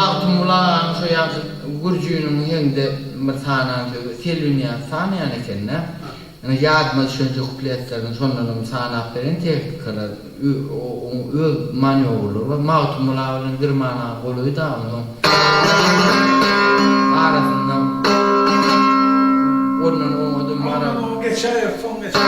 mağtumula şu yazı Gürcü'nün hem de mırsanan Selvinia sana yani kendine. Yani yadma düşünce kupliyetlerin sonlarının sana verin tek kadar o mani olur ve mağtumula olan gırmana oluyor da onun arasından onun o adım var. O geçer, son geçer.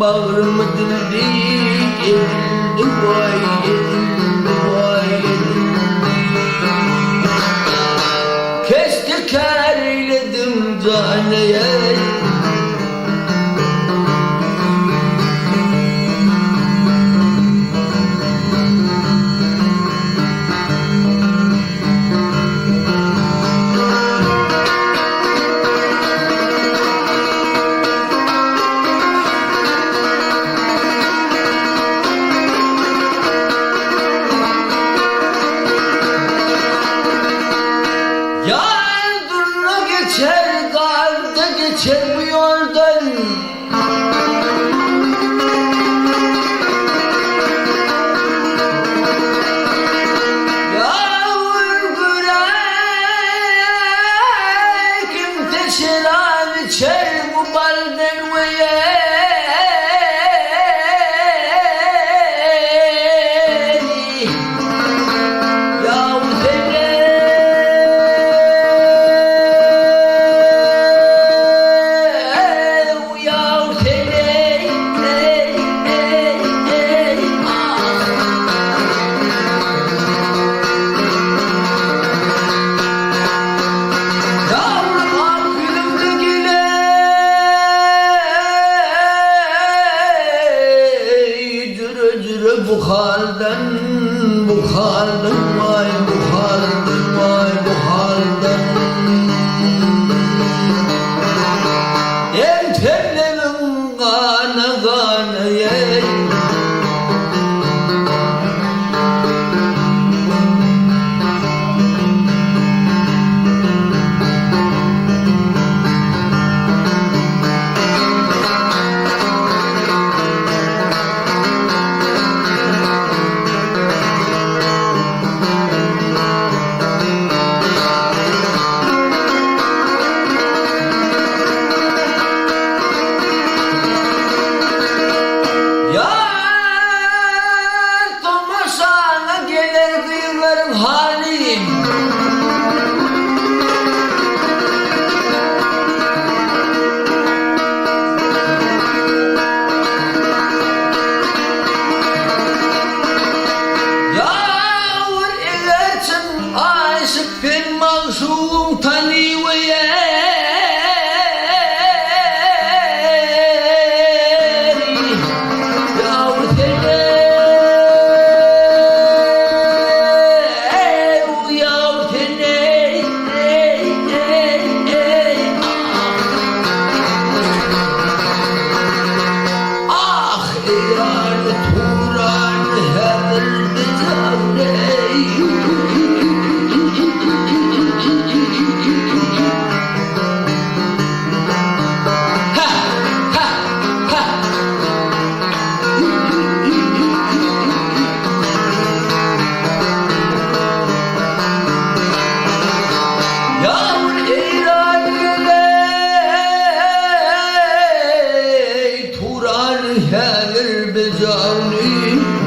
Bağrımı dinledi, edildi vay, edildi vay, edildi. Kestik eyledim caneye. Geçer, kalpte geçer bu yoldan. Yağmur gürekim teşeran içer bu balden ve bu halden, bu halden, vay bu halden, vay bu halden. Emtellerim gana gana yer. becarni